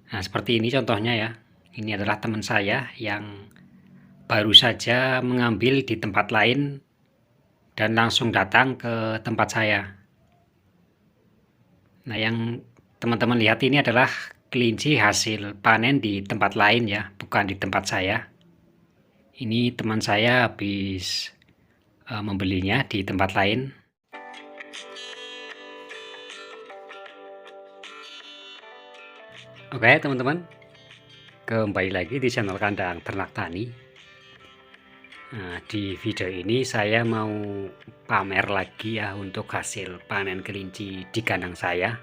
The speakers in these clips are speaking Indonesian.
Nah, seperti ini contohnya ya. Ini adalah teman saya yang baru saja mengambil di tempat lain dan langsung datang ke tempat saya. Nah, yang teman-teman lihat ini adalah kelinci hasil panen di tempat lain ya, bukan di tempat saya. Ini teman saya habis membelinya di tempat lain. Oke, teman-teman, kembali lagi di channel Kandang Ternak Tani. Nah, di video ini saya mau pamer lagi ya untuk hasil panen kelinci di kandang saya.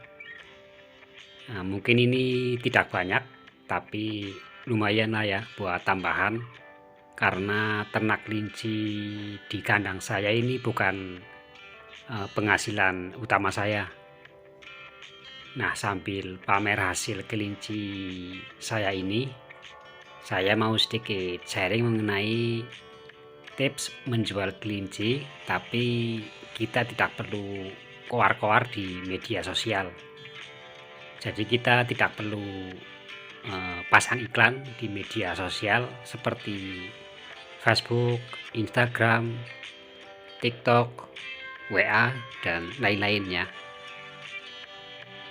Nah, mungkin ini tidak banyak, tapi lumayan lah ya buat tambahan. Karena ternak kelinci di kandang saya ini bukan penghasilan utama saya. Nah, sambil pamer hasil kelinci saya ini, saya mau sedikit sharing mengenai tips menjual kelinci, tapi kita tidak perlu koar-koar di media sosial. Jadi kita tidak perlu pasang iklan di media sosial seperti Facebook, Instagram, TikTok, WA, dan lain-lainnya.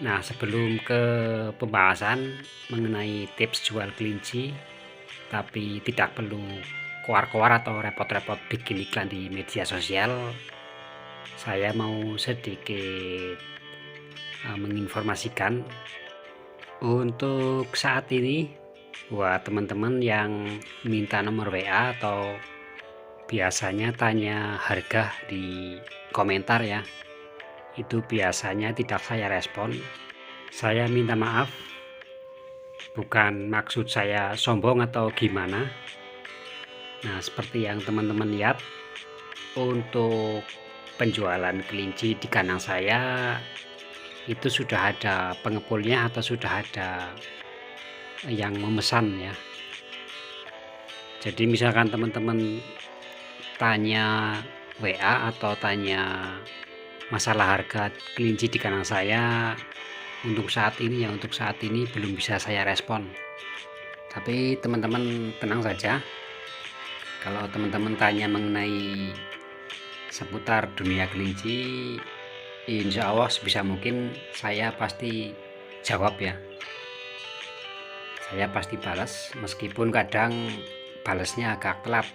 Nah, sebelum ke pembahasan mengenai tips jual kelinci, tapi tidak perlu koar-koar atau repot-repot bikin iklan di media sosial, saya mau sedikit menginformasikan untuk saat ini buat teman-teman yang minta nomor WA atau biasanya tanya harga di komentar ya, itu biasanya tidak saya respon. Saya minta maaf, bukan maksud saya sombong atau gimana. Nah, seperti yang teman-teman lihat, untuk penjualan kelinci di kandang saya itu sudah ada pengepulnya atau sudah ada yang memesan ya. Jadi misalkan teman-teman tanya WA atau tanya masalah harga kelinci di kandang saya, untuk saat ini belum bisa saya respon. Tapi teman-teman tenang saja, kalau teman-teman tanya mengenai seputar dunia kelinci, insya Allah sebisa mungkin saya pasti jawab ya. Saya pasti balas, meskipun kadang balasnya agak telat.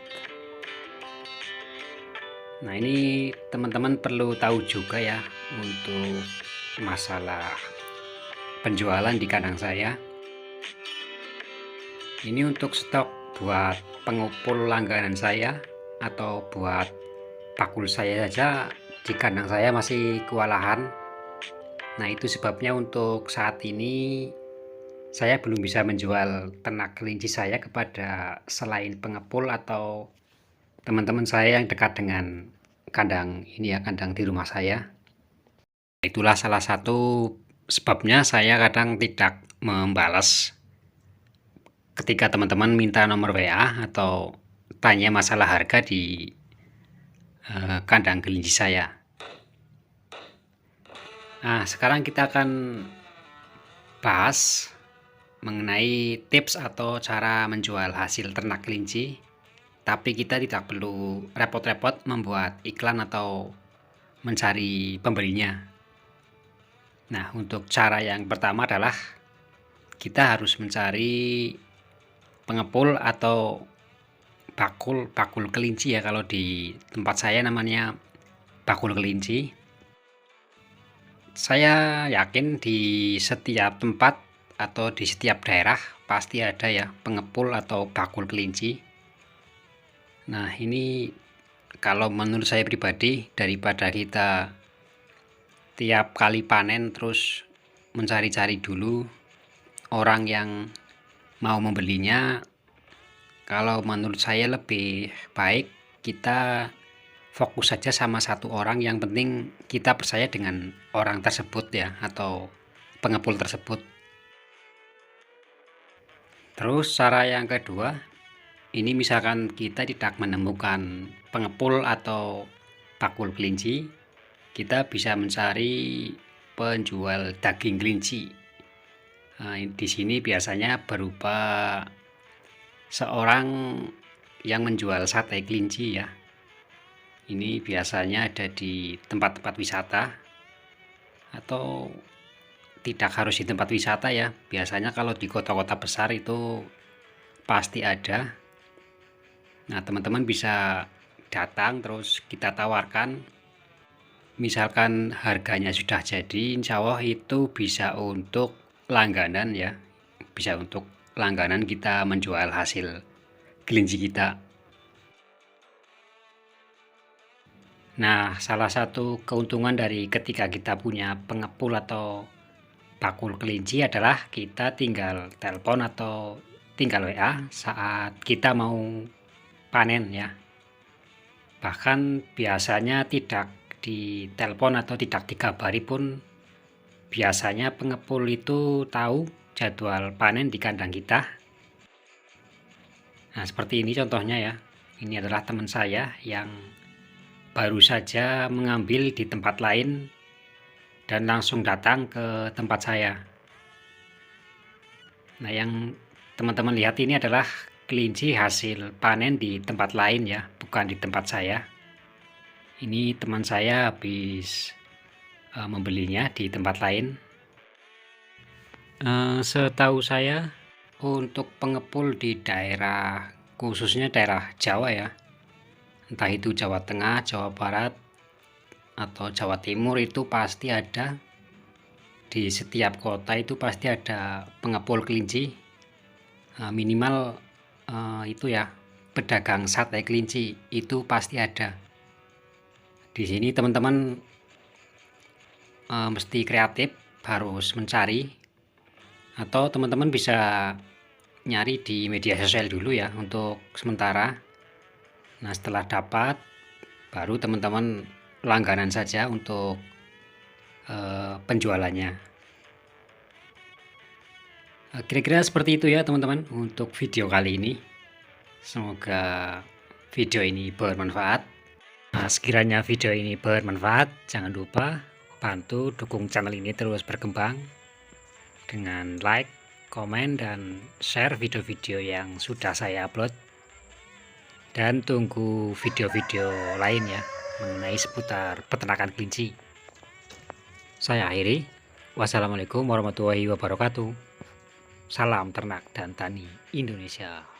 Nah, ini teman-teman perlu tahu juga ya untuk masalah penjualan di kandang saya. Ini untuk stok buat pengepul langganan saya atau buat pakul saya saja di kandang saya masih kewalahan. Nah, itu sebabnya untuk saat ini saya belum bisa menjual ternak kelinci saya kepada selain pengepul atau teman-teman saya yang dekat dengan kandang ini ya, kandang di rumah saya. Itulah salah satu sebabnya saya kadang tidak membalas ketika teman-teman minta nomor WA atau tanya masalah harga di kandang kelinci saya. Nah, sekarang kita akan bahas mengenai tips atau cara menjual hasil ternak kelinci, tapi kita tidak perlu repot-repot membuat iklan atau mencari pembelinya. Nah, untuk cara yang pertama adalah kita harus mencari pengepul atau bakul kelinci ya, kalau di tempat saya namanya bakul kelinci. Saya yakin di setiap tempat atau di setiap daerah pasti ada ya pengepul atau bakul kelinci. Nah, ini kalau menurut saya pribadi, daripada kita tiap kali panen terus mencari-cari dulu orang yang mau membelinya, kalau menurut saya lebih baik kita fokus saja sama satu orang, yang penting kita percaya dengan orang tersebut ya, atau pengepul tersebut. Terus cara yang kedua, ini misalkan kita tidak menemukan pengepul atau bakul kelinci, kita bisa mencari penjual daging kelinci Di sini biasanya berupa seorang yang menjual sate kelinci ya. Ini biasanya ada di tempat-tempat wisata atau tidak harus di tempat wisata ya. Biasanya kalau di kota-kota besar itu pasti ada. Nah, teman-teman bisa datang terus kita tawarkan. Misalkan harganya sudah jadi, insya Allah itu bisa untuk langganan ya. Bisa untuk langganan kita menjual hasil kelinci kita. Nah, salah satu keuntungan dari ketika kita punya pengepul atau bakul kelinci adalah kita tinggal telepon atau tinggal WA saat kita mau panen ya. Bahkan biasanya tidak ditelepon atau tidak dikabari pun biasanya pengepul itu tahu jadwal panen di kandang kita. Nah, seperti ini contohnya ya. Ini adalah teman saya yang baru saja mengambil di tempat lain dan langsung datang ke tempat saya. Nah, yang teman-teman lihat ini adalah kelinci hasil panen di tempat lain ya, bukan di tempat saya. Ini teman saya habis membelinya di tempat lain. Setahu saya untuk pengepul di daerah, khususnya daerah Jawa ya, entah itu Jawa Tengah, Jawa Barat, atau Jawa Timur, itu pasti ada. Di setiap kota itu pasti ada pengepul kelinci. Minimal itu ya, pedagang sate kelinci itu pasti ada. Di sini teman-teman mesti kreatif, harus mencari, atau teman-teman bisa nyari di media sosial dulu ya untuk sementara. Nah, setelah dapat baru teman-teman langganan saja untuk penjualannya. Kira-kira seperti itu ya teman-teman untuk video kali ini. Semoga video ini bermanfaat. Nah, sekiranya video ini bermanfaat, jangan lupa bantu dukung channel ini terus berkembang dengan like, komen, dan share video-video yang sudah saya upload. Dan tunggu video-video lain ya mengenai seputar peternakan kelinci. Saya akhiri. Wassalamualaikum warahmatullahi wabarakatuh. Salam ternak dan tani Indonesia.